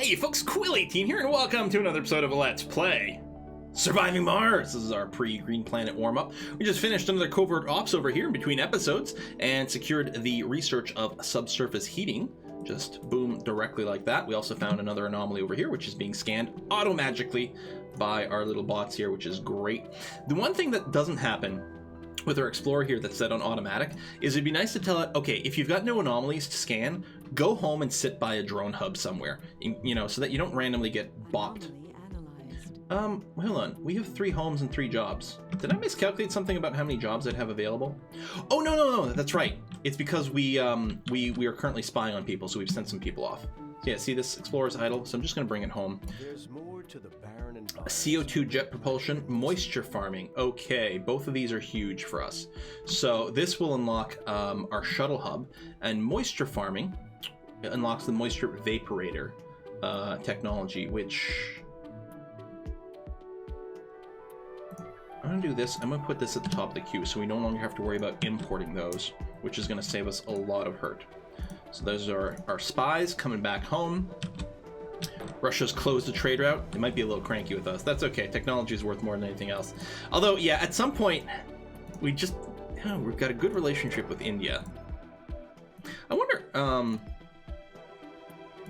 Hey folks, Quill18 here, and welcome to another episode of Let's Play Surviving Mars. This is our pre-Green Planet warm-up. We just finished another covert ops over here in between episodes and secured the research of subsurface heating. Just boom, directly like that. We also found another anomaly over here, which is being scanned auto-magically by our little bots here, which is great. The one thing that doesn't happen with our Explorer here that's set on automatic is it'd be nice to tell it, okay, if you've got no anomalies to scan, go home and sit by a drone hub somewhere, you know, so that you don't randomly get bopped. Hold on, we have 3 homes and 3 jobs. Did I miscalculate something about how many jobs I'd have available? Oh, no, that's right. It's because we are currently spying on people, so we've sent some people off. So yeah, see, this Explorer's idle, so I'm just gonna bring it home. There's more to the barren environment. CO2 jet propulsion, moisture farming. Okay, both of these are huge for us. So this will unlock our shuttle hub, and moisture farming unlocks the moisture vaporator technology, which I'm gonna do this. I'm gonna put this at the top of the queue so we no longer have to worry about importing those, which is gonna save us a lot of hurt. So those are our spies coming back home. Russia's closed the trade route. It might be a little cranky with us. That's okay. Technology is worth more than anything else. Although, yeah, at some point, we've got a good relationship with India. I wonder,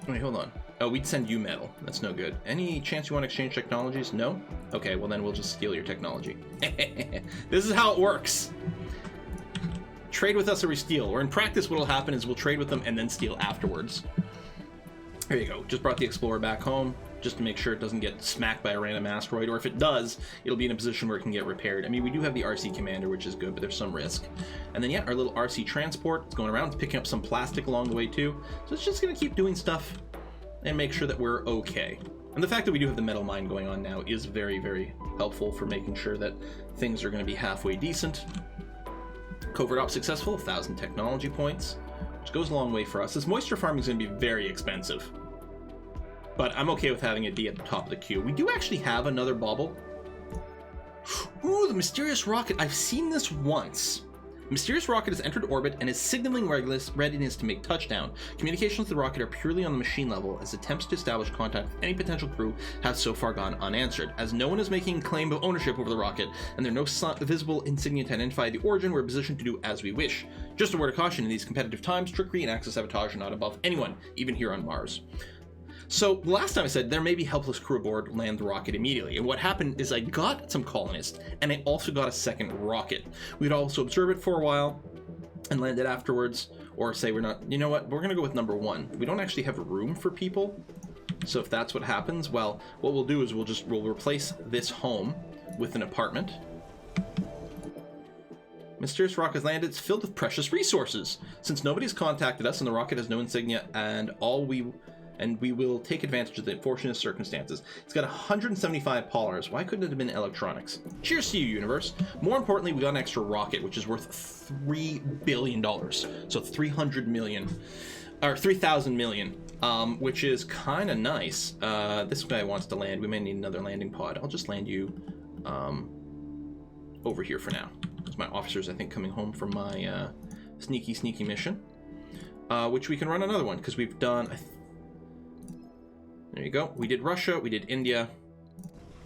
wait, hold on. Oh, we'd send you metal. That's no good. Any chance you want to exchange technologies? No? Okay, well then we'll just steal your technology. This is how it works. Trade with us or we steal. Or in practice, what'll happen is we'll trade with them and then steal afterwards. There you go. Just brought the Explorer back home just to make sure it doesn't get smacked by a random asteroid, or if it does, it'll be in a position where it can get repaired. I mean, we do have the RC Commander, which is good, but there's some risk. And then, yeah, our little RC transport is going around. It's picking up some plastic along the way, too. So it's just going to keep doing stuff and make sure that we're okay. And the fact that we do have the metal mine going on now is very, very helpful for making sure that things are going to be halfway decent. Covert op successful, 1,000 technology points, which goes a long way for us. This moisture farming is going to be very expensive, but I'm okay with having it be at the top of the queue. We do actually have another bauble. Ooh, the mysterious rocket. I've seen this once. Mysterious rocket has entered orbit and is signaling readiness to make touchdown. Communications with the rocket are purely on the machine level, as attempts to establish contact with any potential crew have so far gone unanswered. As no one is making claim of ownership over the rocket, and there are no visible insignia to identify the origin, we're positioned to do as we wish. Just a word of caution, in these competitive times, trickery and access sabotage are not above anyone, even here on Mars. So, the last time I said there may be helpless crew aboard, land the rocket immediately. And what happened is I got some colonists, and I also got a second rocket. We'd also observe it for a while and land it afterwards, or say we're not, you know what, we're gonna go with number 1. We don't actually have room for people. So if that's what happens, well, what we'll do is we'll replace this home with an apartment. Mysterious rocket has landed. It's filled with precious resources. Since nobody's contacted us and the rocket has no insignia, and we will take advantage of the unfortunate circumstances. It's got 175 polymers. Why couldn't it have been electronics? Cheers to you, universe. More importantly, we got an extra rocket, which is worth $3 billion. So 300 million, or 3,000 million, which is kind of nice. This guy wants to land. We may need another landing pod. I'll just land you over here for now. It's my officers, I think, coming home from my sneaky mission, which we can run another one because we've done. There you go. We did Russia, we did India.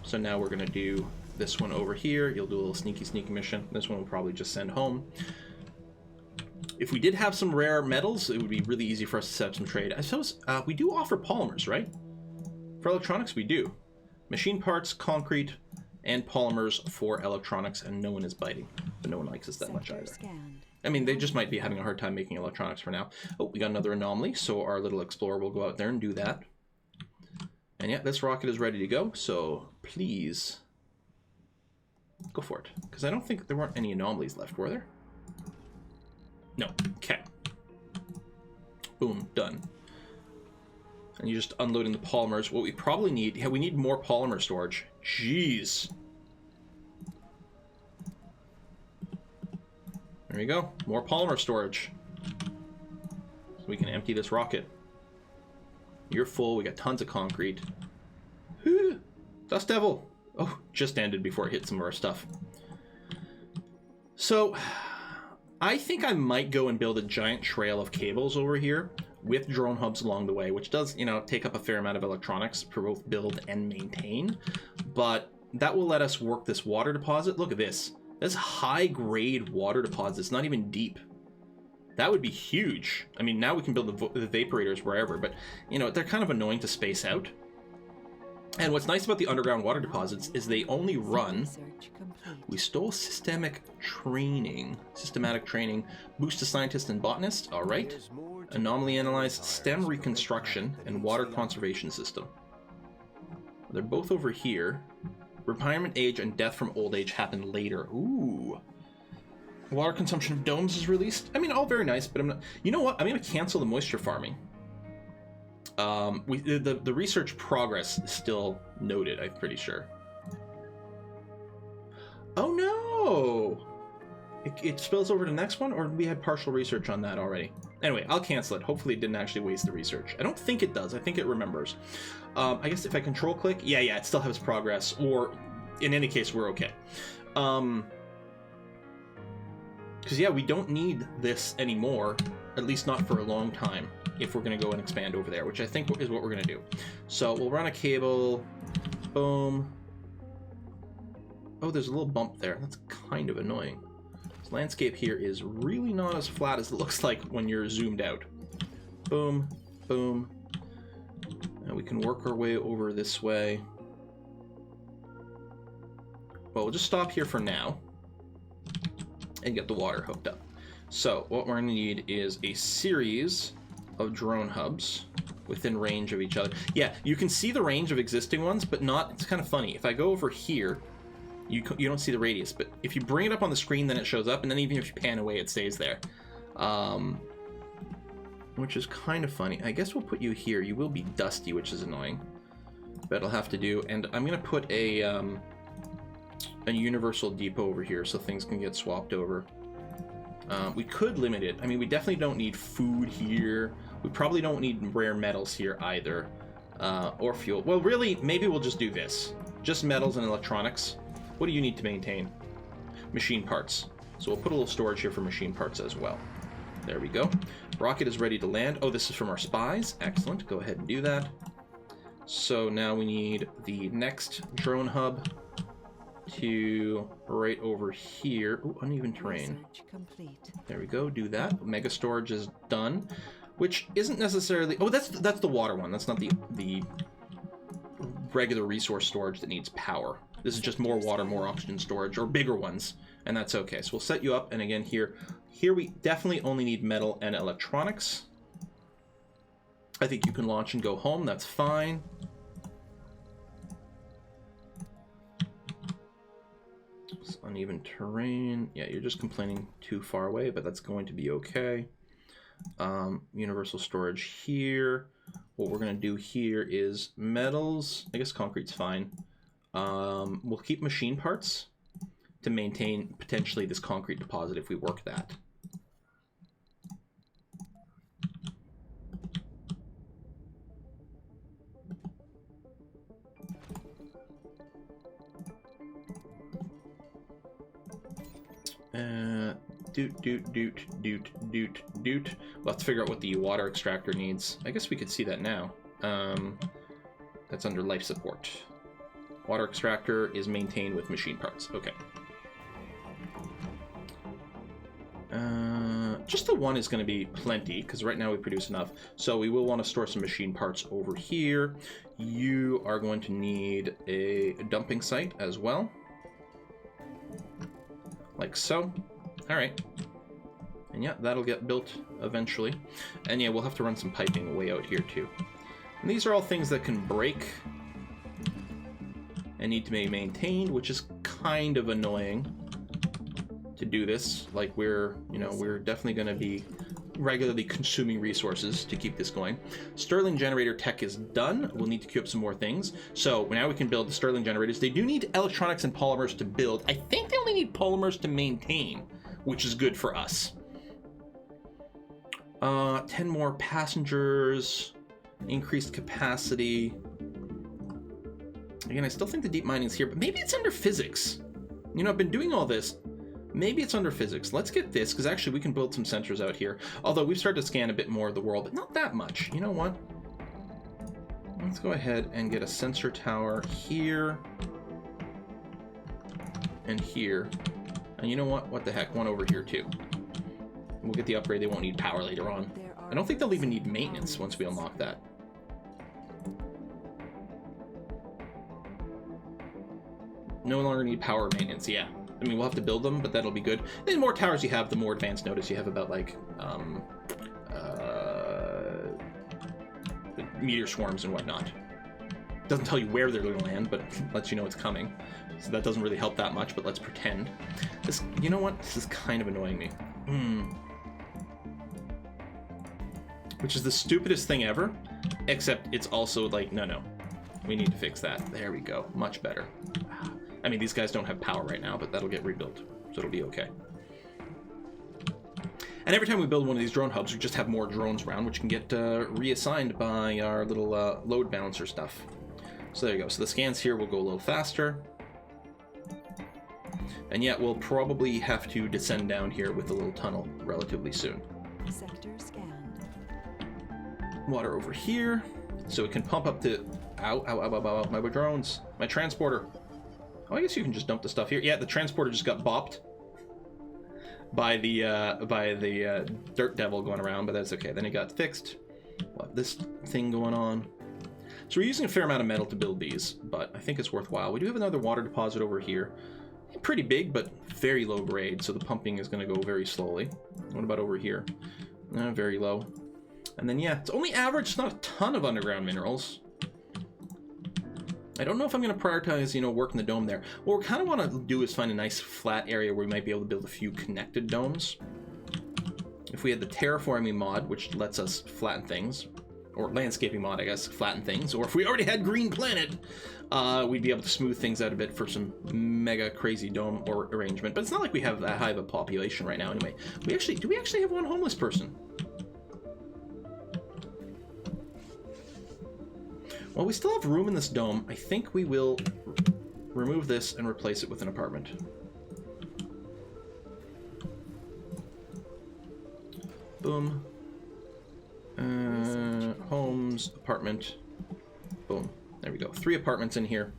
So now we're gonna do this one over here. You'll do a little sneaky mission. This one will probably just send home. If we did have some rare metals, it would be really easy for us to set up some trade. I suppose we do offer polymers, right? For electronics, we do. Machine parts, concrete, and polymers for electronics, and no one is biting. But no one likes us that much either. I mean, they just might be having a hard time making electronics for now. Oh, we got another anomaly, so our little Explorer will go out there and do that. And yeah, this rocket is ready to go, so please go for it. Because I don't think there weren't any anomalies left, were there? No. Okay. Boom. Done. And you're just unloading the polymers. What we probably need... Yeah, we need more polymer storage. Jeez. There you go. More polymer storage. So we can empty this rocket. You're full. We got tons of concrete. Dust Devil. Oh, just ended before it hit some of our stuff. So, I think I might go and build a giant trail of cables over here with drone hubs along the way, which does, you know, take up a fair amount of electronics for both build and maintain. But that will let us work this water deposit. Look at this. That's high-grade water deposit. It's not even deep. That would be huge. I mean, now we can build the vaporators wherever, but, you know, they're kind of annoying to space out. And what's nice about the underground water deposits is they only run... We stole systematic training. Boost to scientist and botanist. All right. Anomaly analyzed, stem reconstruction, and water conservation system. They're both over here. Retirement age and death from old age happen later. Ooh. Water consumption of domes is released. I mean, all very nice, but I'm not... You know what? I'm going to cancel the moisture farming. The research progress is still noted, I'm pretty sure. Oh no! It spills over to the next one, or we had partial research on that already? Anyway, I'll cancel it. Hopefully it didn't actually waste the research. I don't think it does. I think it remembers. I guess if I control click, yeah, it still has progress, or in any case, we're okay. Because yeah, we don't need this anymore, at least not for a long time, if we're going to go and expand over there, which I think is what we're going to do. So we'll run a cable, boom. Oh, there's a little bump there. That's kind of annoying. This landscape here is really not as flat as it looks like when you're zoomed out. Boom, boom. And we can work our way over this way. Well, we'll just stop here for now and get the water hooked up. So what we're going to need is a series of drone hubs within range of each other. Yeah, you can see the range of existing ones, but not... It's kind of funny. If I go over here, you don't see the radius, but if you bring it up on the screen, then it shows up, and then even if you pan away, it stays there. Which is kind of funny. I guess we'll put you here. You will be dusty, which is annoying, but I'll have to do. And I'm going to put a universal depot over here so things can get swapped over. We could limit it. I mean, we definitely don't need food here. We probably don't need rare metals here either, or fuel. Well, really, maybe we'll just do this. Just metals and electronics. What do you need to maintain? Machine parts. So we'll put a little storage here for machine parts as well. There we go. Rocket is ready to land. Oh, this is from our spies. Excellent. Go ahead and do that. So now we need the next drone hub to right over here. Oh, uneven terrain. There we go. Do that. Mega storage is done, which isn't necessarily... Oh, that's the water one. That's not the regular resource storage that needs power. This is just more water, more oxygen storage, or bigger ones, and that's okay. So we'll set you up, and again, here we definitely only need metal and electronics. I think you can launch and go home. That's fine. It's uneven terrain. Yeah, you're just complaining too far away, but that's going to be okay. Universal storage here. What we're going to do here is metals. I guess concrete's fine. We'll keep machine parts to maintain potentially this concrete deposit if we work that. Doot. We'll have to figure out what the water extractor needs. I guess we could see that now. That's under life support. Water extractor is maintained with machine parts. Okay. Just the one is going to be plenty, because right now we produce enough. So we will want to store some machine parts over here. You are going to need a dumping site as well. Like so. All right. And yeah, that'll get built eventually. And yeah, we'll have to run some piping way out here too. And these are all things that can break and need to be maintained, which is kind of annoying to do this. Like we're definitely going to be regularly consuming resources to keep this going. Stirling generator tech is done. We'll need to queue up some more things. So now we can build the Stirling generators. They do need electronics and polymers to build. I think they only need polymers to maintain, which is good for us. 10 more passengers, increased capacity. Again, I still think the deep mining is here, but maybe it's under physics. You know, I've been doing all this. Maybe it's under physics. Let's get this, because actually we can build some sensors out here. Although we've started to scan a bit more of the world, but not that much. You know what? Let's go ahead and get a sensor tower here. And here. And you know what? What the heck? One over here too. We'll get the upgrade. They won't need power later on. I don't think they'll even need maintenance once we unlock that. No longer need power maintenance, yeah. I mean, we'll have to build them, but that'll be good. The more towers you have, the more advanced notice you have about, like, meteor swarms and whatnot. Doesn't tell you where they're going to land, but lets you know it's coming. So that doesn't really help that much, but let's pretend. This, you know what? This is kind of annoying me. Which is the stupidest thing ever, except it's also like, no. We need to fix that. There we go. Much better. I mean, these guys don't have power right now, but that'll get rebuilt, so it'll be okay. And every time we build one of these drone hubs, we just have more drones around, which can get reassigned by our little load balancer stuff. So there you go. So the scans here will go a little faster. And yet we'll probably have to descend down here with a little tunnel relatively soon. Sector scanned. Water over here, so it can pump up to... Ow, my drones. My transporter. Oh, I guess you can just dump the stuff here. Yeah, the transporter just got bopped by the dirt devil going around, but that's okay. Then it got fixed. We'll have this thing going on. So we're using a fair amount of metal to build these, but I think it's worthwhile. We do have another water deposit over here. Pretty big, but very low grade, so the pumping is going to go very slowly. What about over here? Very low. And then, yeah, it's only average. It's not a ton of underground minerals. I don't know if I'm going to prioritize, you know, working the dome there. What we kind of want to do is find a nice flat area where we might be able to build a few connected domes. If we had the terraforming mod, which lets us flatten things, or landscaping mod, I guess, flatten things, or if we already had Green Planet, we'd be able to smooth things out a bit for some mega crazy dome or arrangement. But it's not like we have that high of a population right now anyway. Do we actually have one homeless person? Well, we still have room in this dome. I think we will remove this and replace it with an apartment. Boom. Homes, apartment. Boom. There we go. 3 apartments in here.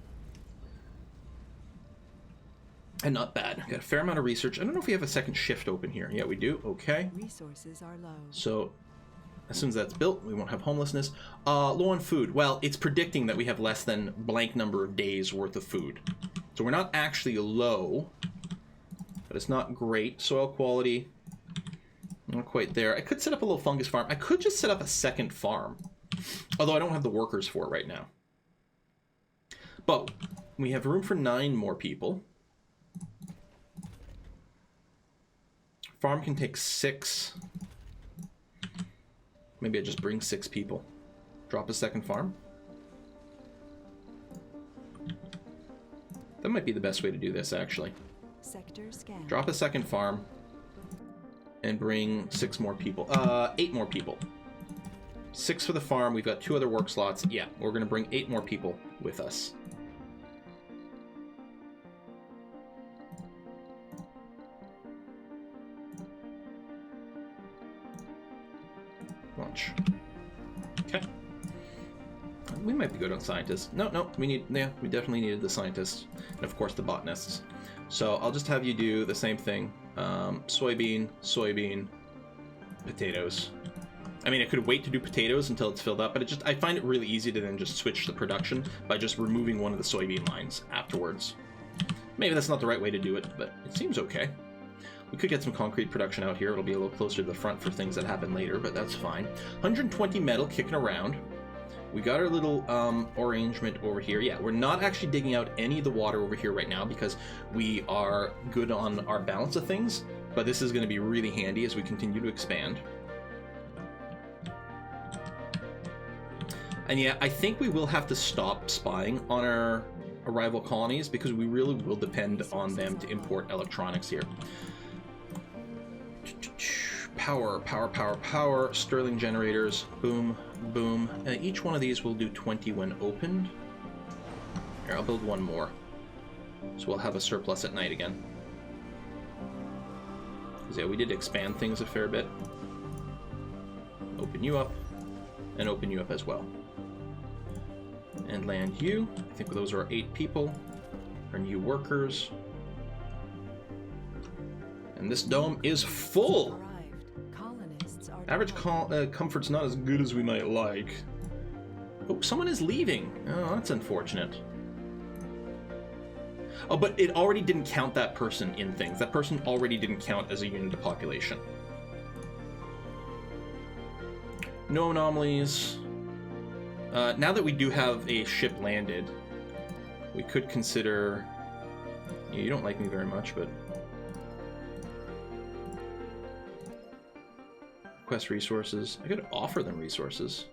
And not bad. Got a fair amount of research. I don't know if we have a second shift open here. Yeah, we do. Okay. Resources are low. So as soon as that's built, we won't have homelessness. Low on food. Well, it's predicting that we have less than blank number of days worth of food. So we're not actually low, but it's not great. Soil quality, not quite there. I could set up a little fungus farm. I could just set up a second farm, although I don't have the workers for it right now. But we have room for 9 more people. Farm can take 6. Maybe I just bring 6 people. Drop a second farm. That might be the best way to do this, actually. Sector scan. Drop a second farm and bring 6 more people. 8 more people. 6 for the farm. We've got 2 other work slots. Yeah, we're going to bring 8 more people with us. Launch. Okay. We might be good on scientists. No, we definitely needed the scientists. And of course the botanists. So I'll just have you do the same thing. Soybean, potatoes. I mean, I could wait to do potatoes until it's filled up, but I find it really easy to then just switch the production by just removing one of the soybean lines afterwards. Maybe that's not the right way to do it, but it seems okay. We could get some concrete production out here. It'll be a little closer to the front for things that happen later, but that's fine. 120 metal kicking around. We got our little arrangement over here. Yeah, we're not actually digging out any of the water over here right now because we are good on our balance of things, but this is going to be really handy as we continue to expand. And yeah, I think we will have to stop spying on our rival colonies because we really will depend on them to import electronics here. Power, Stirling generators, boom, boom. Each one of these will do 20 when opened. Here, I'll build one more. So we'll have a surplus at night again. So yeah, we did expand things a fair bit. Open you up, and open you up as well. And land you. I think those are 8 people. Our new workers. And this dome is full! Arrived. Colonists are Average deployed. comfort's not as good as we might like. Oh, someone is leaving. Oh, that's unfortunate. Oh, but it already didn't count that person in things. That person already didn't count as a unit of population. No anomalies. Now that we do have a ship landed, we could consider... Yeah, you don't like me very much, but... Request resources. I could offer them resources.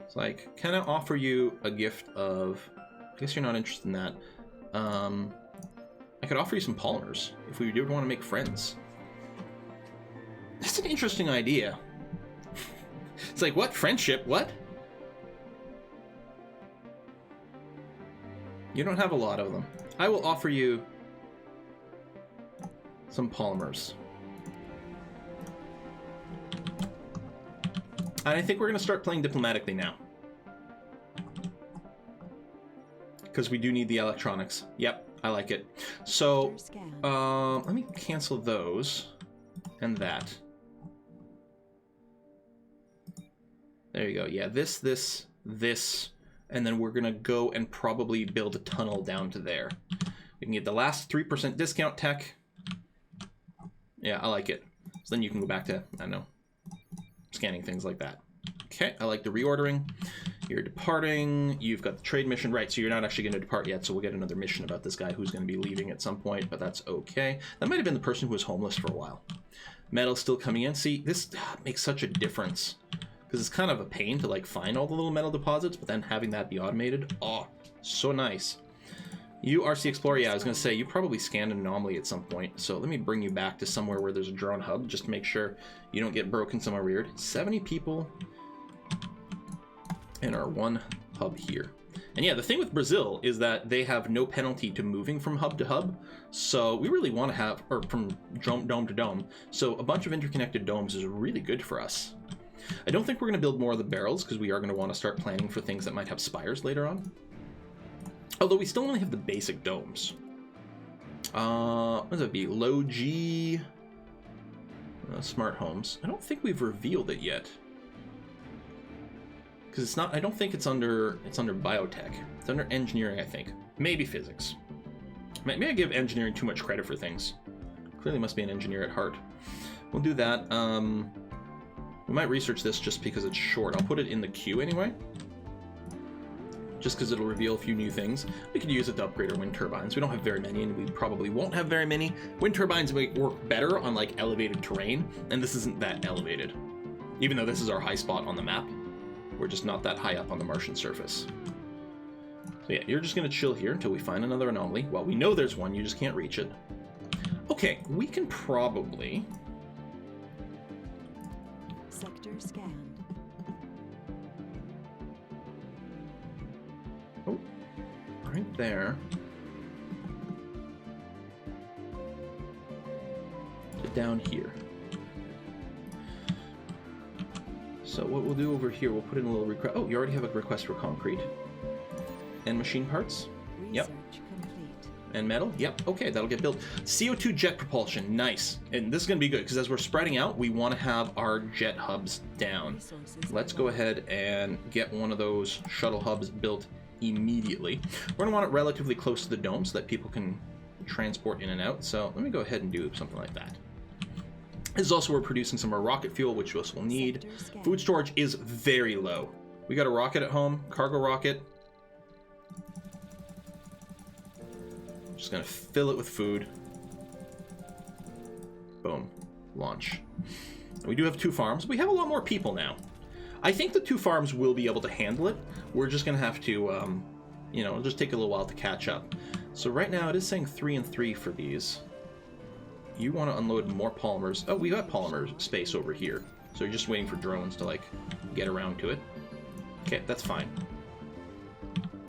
It's like, can I offer you a gift of... I guess you're not interested in that. I could offer you some polymers if we did want to make friends. That's an interesting idea. It's like, what? Friendship? What? You don't have a lot of them. I will offer you some polymers. And I think we're going to start playing diplomatically now. Because we do need the electronics. Yep, I like it. So, let me cancel those. And that. There you go. Yeah, this, and then we're going to go and probably build a tunnel down to there. We can get the last 3% discount tech. Yeah, I like it. So then you can go back to, I don't know, scanning things like that. Okay, I like the reordering. You're departing. You've got the trade mission. Right, so you're not actually going to depart yet, so we'll get another mission about this guy who's going to be leaving at some point, but that's okay. That might have been the person who was homeless for a while. Metal's still coming in. See, this makes such a difference. Because it's kind of a pain to, like, find all the little metal deposits, but then having that be automated, oh, so nice. You, RC Explorer, yeah, I was going to say, you probably scanned an anomaly at some point, so let me bring you back to somewhere where there's a drone hub, just to make sure you don't get broken somewhere weird. 70 people in our one hub here. And yeah, the thing with Brazil is that they have no penalty to moving from hub to hub, so we really want to have, or from dome to dome, so a bunch of interconnected domes is really good for us. I don't think we're going to build more of the barrels, because we are going to want to start planning for things that might have spires later on. Although we still only have the basic domes. What does that be? Low G... smart homes. I don't think we've revealed it yet. Because it's not... I don't think it's under biotech. It's under engineering, I think. Maybe physics. Maybe I give engineering too much credit for things. Clearly must be an engineer at heart. We'll do that. We might research this just because it's short. I'll put it in the queue anyway. Just because it'll reveal a few new things. We could use it to upgrade our wind turbines. We don't have very many, and we probably won't have very many. Wind turbines work better on, like, elevated terrain, and this isn't that elevated. Even though this is our high spot on the map, we're just not that high up on the Martian surface. So yeah, you're just going to chill here until we find another anomaly. Well, we know there's one, you just can't reach it. Okay, we can probably... Sector scanned. Oh, right there. To down here. So what we'll do over here, we'll put in a little request. Oh, you already have a request for concrete. And machine parts? Yep. Research complete. And metal? Yep. Okay, that'll get built. CO2 jet propulsion. Nice. And this is going to be good, because as we're spreading out, we want to have our jet hubs down. Resources Let's go ahead and get one of those shuttle hubs built immediately. We're going to want it relatively close to the dome so that people can transport in and out. So let me go ahead and do something like that. This is also where we're producing some more rocket fuel, which we will need. Sector scanned. Food storage is very low. We got a rocket at home, cargo rocket. Just gonna fill it with food. Boom. Launch. We do have 2 farms. We have a lot more people now. I think the 2 farms will be able to handle it. We're just gonna have to, you know, it'll just take a little while to catch up. So right now it is saying 3 and 3 for these. You want to unload more polymers. Oh, we got polymer space over here. So you're just waiting for drones to, like, get around to it. Okay, that's fine.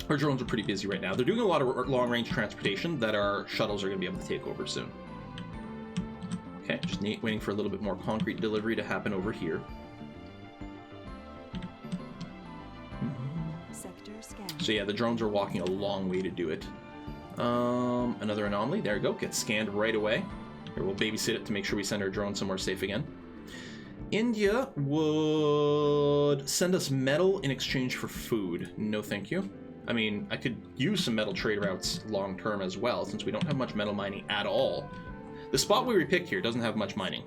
Our drones are pretty busy right now. They're doing a lot of long-range transportation that our shuttles are going to be able to take over soon. just waiting for a little bit more concrete delivery to happen over here. Sector scan. So yeah, the drones are walking a long way to do it. Another anomaly. There you go. Gets scanned right away. Here, we'll babysit it to make sure we send our drone somewhere safe again. India would send us metal in exchange for food. No thank you. I mean, I could use some metal trade routes long term as well, since we don't have much metal mining at all. The spot we picked here doesn't have much mining.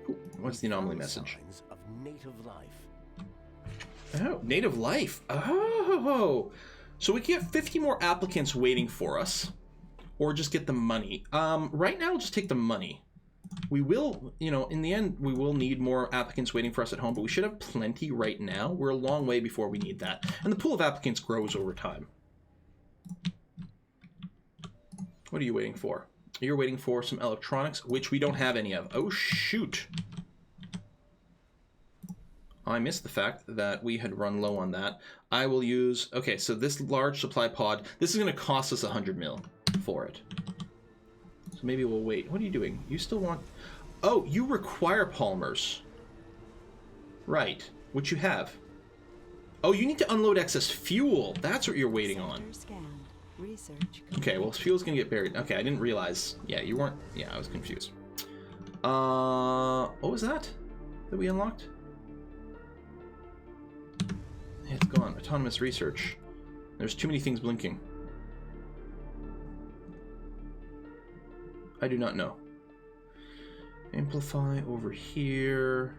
Ooh, what's the anomaly message? Signs of native life. Oh, native life. Oh, so we can get 50 more applicants waiting for us, or just get the money. Right now, we'll just take the money. We will, you know, in the end, we will need more applicants waiting for us at home, but we should have plenty right now. We're a long way before we need that. And the pool of applicants grows over time. What are you waiting for? You're waiting for some electronics, which we don't have any of. Oh, shoot. I missed the fact that we had run low on that. I will use... Okay, so this large supply pod, this is going to cost us 100 mil for it. So maybe we'll wait. What are you doing? You still want... Oh, you require polymers. Right. Which you have. Oh, you need to unload excess fuel. That's what you're waiting on. Sector scanned. Research Okay, well, fuel's gonna get buried. Okay, I didn't realize. Yeah, you weren't... Yeah, I was confused. What was that we unlocked? Yeah, it's gone. Autonomous research. There's too many things blinking. I do not know. Amplify over here.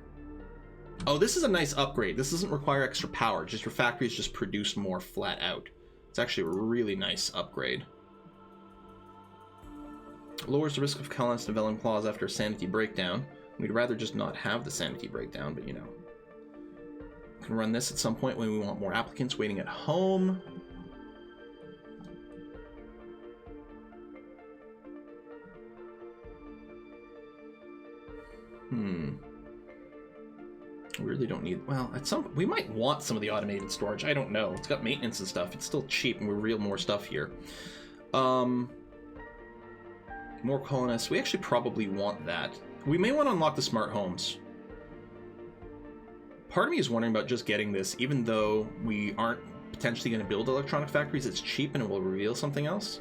Oh, this is a nice upgrade. This doesn't require extra power. Just your factories just produce more flat out. It's actually a really nice upgrade. Lowers the risk of colonists developing claws after a sanity breakdown. We'd rather just not have the sanity breakdown, but you know. Can run this at some point when we want more applicants waiting at home. We really don't need... Well, at some... We might want some of the automated storage. I don't know. It's got maintenance and stuff. It's still cheap, and we reveal more stuff here. More colonists. We actually probably want that. We may want to unlock the smart homes. Part of me is wondering about just getting this, even though we aren't potentially going to build electronic factories. It's cheap, and it will reveal something else.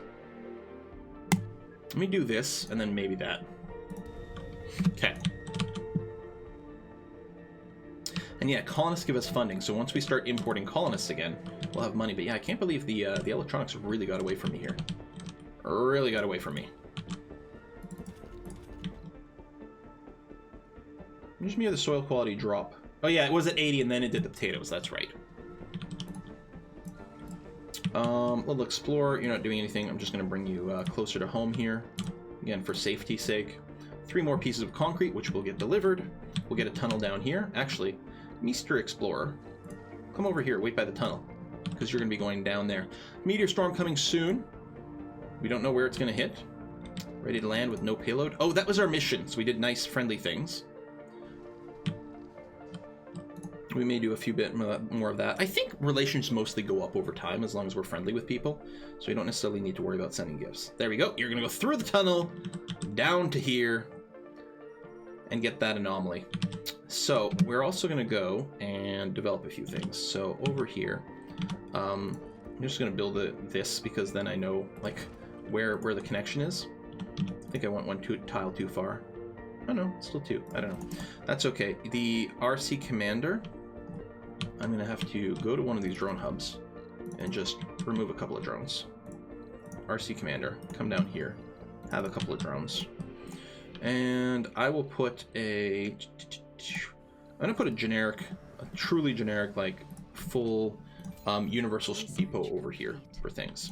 Let me do this, and then maybe that. Okay. And yeah, colonists give us funding, so once we start importing colonists again, we'll have money. But yeah, I can't believe the electronics really got away from me here. Really got away from me. Just me the soil quality drop. Oh yeah, it was at 80 and then it did the potatoes, that's right. Little explorer, you're not doing anything. I'm just going to bring you closer to home here. Again, for safety's sake. 3 more pieces of concrete, which will get delivered. We'll get a tunnel down here. Actually, Mr. Explorer, come over here, wait by the tunnel, because you're going to be going down there. Meteor storm coming soon. We don't know where it's going to hit. Ready to land with no payload. Oh, that was our mission, so we did nice, friendly things. We may do a few bit more of that. I think relations mostly go up over time as long as we're friendly with people, so we don't necessarily need to worry about sending gifts. There we go. You're going to go through the tunnel, down to here, and get that anomaly. So we're also going to go and develop a few things. So over here, I'm just going to build this because then I know like where the connection is. I think I went one tile too far. Oh no, still 2. I don't know. That's okay. The RC commander, I'm going to have to go to one of these drone hubs and just remove a couple of drones. RC commander, come down here, have a couple of drones. And I will put I'm going to put a truly generic, like full universal depot over here for things.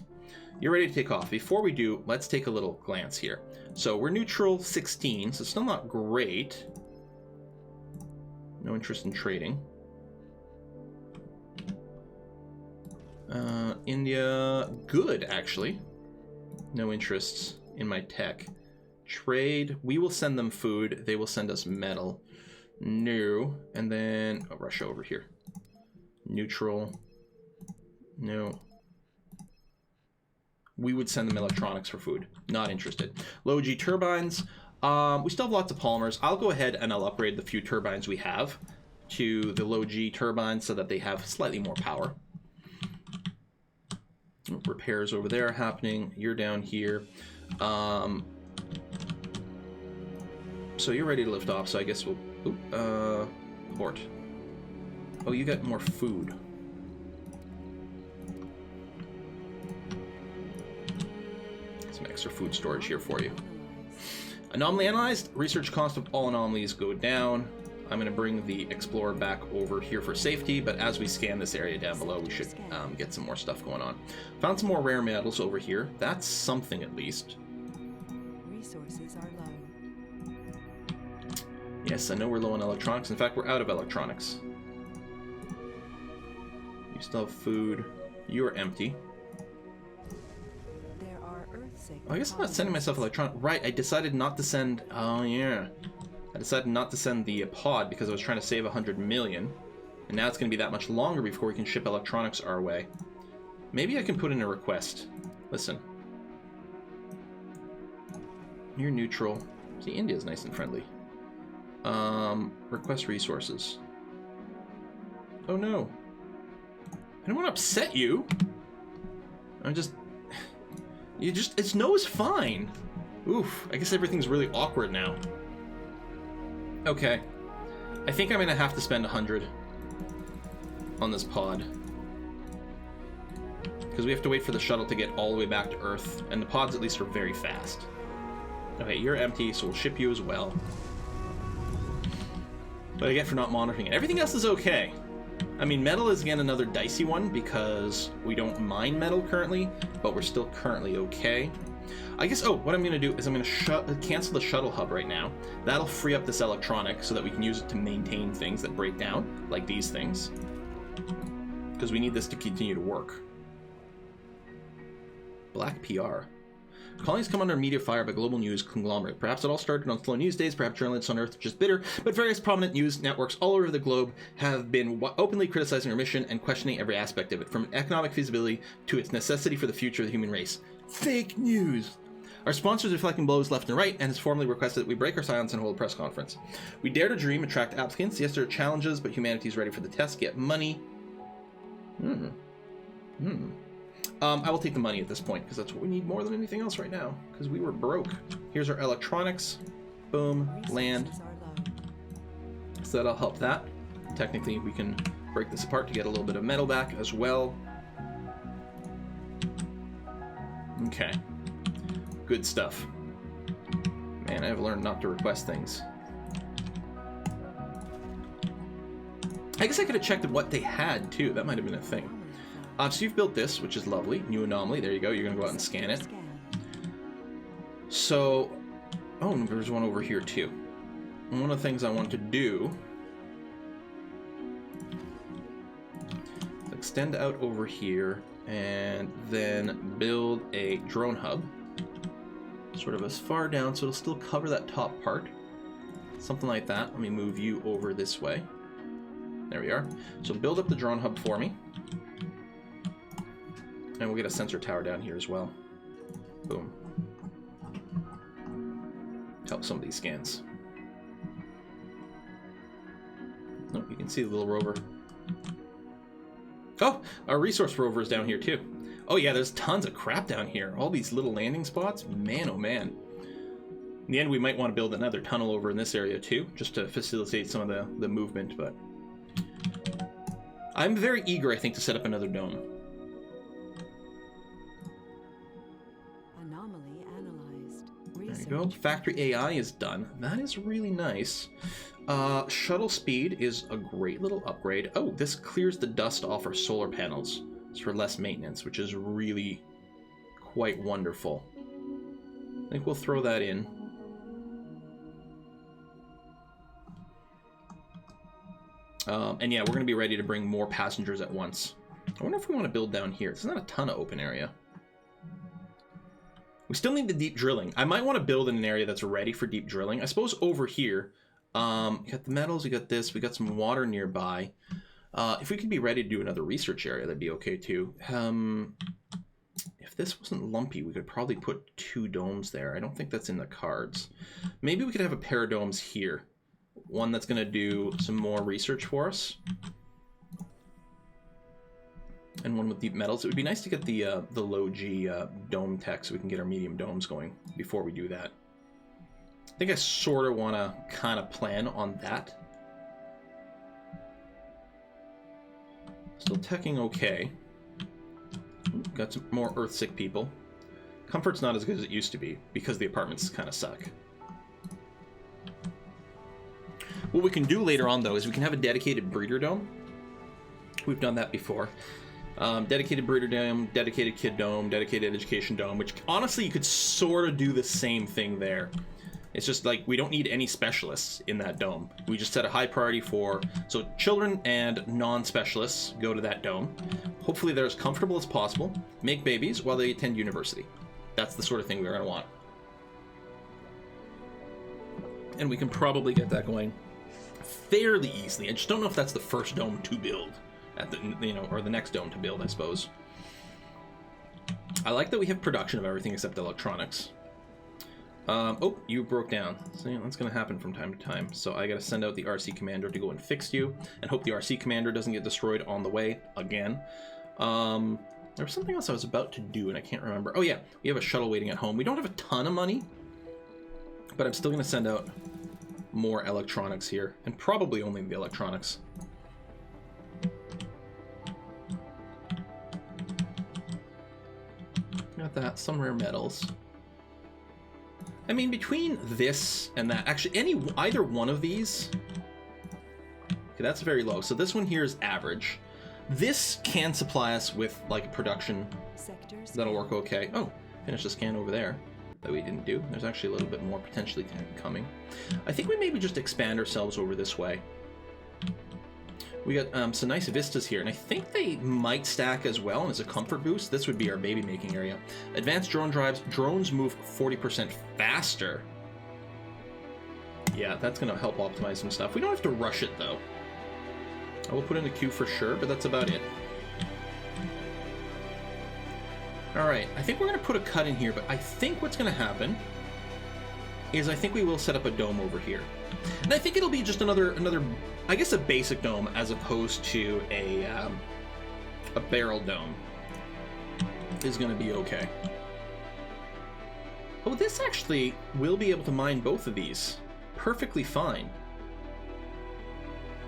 You're ready to take off. Before we do, let's take a little glance here. So we're neutral 16, so still not great. No interest in trading. India, good actually. No interests in my tech. Trade, we will send them food, they will send us metal. No, and then Russia over here. Neutral. No. We would send them electronics for food. Not interested. Low G turbines. We still have lots of polymers. I'll go ahead and I'll upgrade the few turbines we have to the low G turbines so that they have slightly more power. Repairs over there happening. You're down here. So you're ready to lift off, so I guess we'll... abort. Oh, you got more food. Some extra food storage here for you. Anomaly analyzed. Research cost of all anomalies go down. I'm going to bring the Explorer back over here for safety, but as we scan this area down below, we should get some more stuff going on. Found some more rare metals over here. That's something at least. Resources are low. Yes, I know we're low on electronics. In fact, we're out of electronics. You still have food. You are empty. There are Earth-sacred Oh, I guess I'm not sending myself electronic. Right, I decided not to send... Oh, yeah. I decided not to send the pod because I was trying to save 100 million. And now it's going to be that much longer before we can ship electronics our way. Maybe I can put in a request. Listen. You're neutral. See, India's nice and friendly. Request resources. Oh no. I don't want to upset you. I'm just... It's no is fine. Oof, I guess everything's really awkward now. Okay. I think I'm going to have to spend 100 on this pod. Because we have to wait for the shuttle to get all the way back to Earth, and the pods at least are very fast. Okay, you're empty, so we'll ship you as well. But I get for not monitoring it. Everything else is okay. I mean, metal is, again, another dicey one because we don't mine metal currently, but we're still currently okay. I guess, what I'm going to do is I'm going to cancel the shuttle hub right now. That'll free up this electronic so that we can use it to maintain things that break down, like these things. Because we need this to continue to work. Black PR. Colonies come under immediate fire by global news conglomerate. Perhaps it all started on slow news days, perhaps journalists on Earth are just bitter, but various prominent news networks all over the globe have been openly criticizing our mission and questioning every aspect of it, from economic feasibility to its necessity for the future of the human race. Fake news! Our sponsors are reflecting blows left and right, and has formally requested that we break our silence and hold a press conference. We dare to dream, attract applicants. Yes, there are challenges, but humanity is ready for the test. Get money. I will take the money at this point, because that's what we need more than anything else right now, because we were broke. Here's our electronics. Boom. Land. So that'll help that. Technically, we can break this apart to get a little bit of metal back as well. Okay. Good stuff. Man, I've learned not to request things. I guess I could have checked what they had, too. That might have been a thing. So you've built this, which is lovely. New anomaly. There you go. You're going to go out and scan it. So... Oh, there's one over here, too. And one of the things I want to do... is extend out over here, and then build a drone hub. Sort of as far down, so it'll still cover that top part. Something like that. Let me move you over this way. There we are. So build up the drone hub for me. And we'll get a sensor tower down here as well. Boom. Help some of these scans. Oh, you can see the little rover. Oh, our resource rover is down here too. Oh yeah, there's tons of crap down here. All these little landing spots. Man, oh man. In the end, we might want to build another tunnel over in this area too, just to facilitate some of the movement, but... I'm very eager, I think, to set up another dome. There you go. Factory AI is done. That is really nice. Shuttle speed is a great little upgrade. Oh, this clears the dust off our solar panels. It's for less maintenance, which is really quite wonderful. I think we'll throw that in. And yeah, we're going to be ready to bring more passengers at once. I wonder if we want to build down here. There's not a ton of open area. We still need the deep drilling. I might want to build in an area that's ready for deep drilling. I suppose over here, we got the metals, we got this, we got some water nearby. If we could be ready to do another research area, that'd be okay too. If this wasn't lumpy, we could probably put 2 domes there. I don't think that's in the cards. Maybe we could have a pair of domes here. One that's going to do some more research for us. And one with deep metals. It would be nice to get the low G dome tech so we can get our medium domes going before we do that. I think I sort of want to kind of plan on that. Still teching okay. Got some more Earth-sick people. Comfort's not as good as it used to be because the apartments kind of suck. What we can do later on, though, is we can have a dedicated breeder dome. We've done that before. Dedicated breeder dome, dedicated kid dome, dedicated education dome, which honestly you could sort of do the same thing there. It's just like we don't need any specialists in that dome. We just set a high priority for, so children and non-specialists go to that dome. Hopefully they're as comfortable as possible, make babies while they attend university. That's the sort of thing we're going to want. And we can probably get that going fairly easily. I just don't know if that's the first dome to build, at the, you know, or the next dome to build, I suppose. I like that we have production of everything except electronics. Oh, you broke down. So yeah, that's going to happen from time to time. So I got to send out the RC commander to go and fix you, and hope the RC commander doesn't get destroyed on the way again. There was something else I was about to do, and I can't remember. Oh yeah, we have a shuttle waiting at home. We don't have a ton of money, but I'm still going to send out more electronics here, and probably only the electronics. Got that, some rare metals. I mean, between this and that, actually, either one of these. Okay, that's very low. So this one here is average. This can supply us with like production. Sectors. That'll work okay. Oh, finish the scan over there that we didn't do. There's actually a little bit more potentially coming. I think we maybe just expand ourselves over this way. We got some nice vistas here, and I think they might stack as well, and as a comfort boost, this would be our baby making area. Advanced drone drives. Drones move 40% faster. Yeah, that's going to help optimize some stuff. We don't have to rush it, though. I will put in a queue for sure, but that's about it. Alright, I think we're going to put a cut in here, but I think what's going to happen is I think we will set up a dome over here. And I think it'll be just another I guess a basic dome as opposed to a barrel dome is going to be okay. Oh, this actually will be able to mine both of these perfectly fine.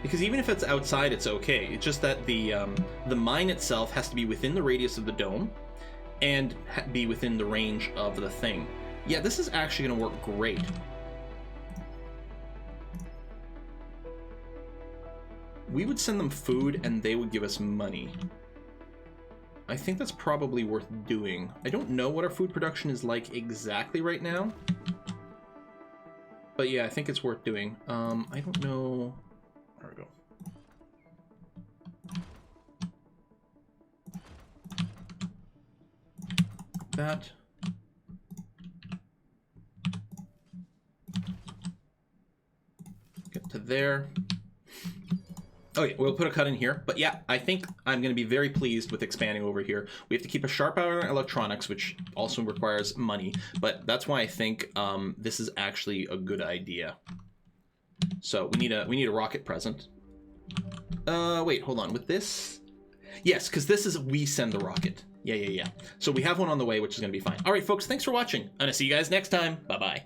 Because even if it's outside, it's okay. It's just that the mine itself has to be within the radius of the dome and be within the range of the thing. Yeah, this is actually going to work great. We would send them food and they would give us money. I think that's probably worth doing. I don't know what our food production is like exactly right now. But yeah, I think it's worth doing. I don't know. There we go. That. Get to there. Okay, we'll put a cut in here, but yeah, I think I'm going to be very pleased with expanding over here. We have to keep a sharp eye on our electronics, which also requires money, but that's why I think this is actually a good idea. So we need a rocket present. Wait, hold on. With this, yes, because this is we send the rocket. Yeah. So we have one on the way, which is going to be fine. All right, folks, thanks for watching. I'm going to see you guys next time. Bye bye.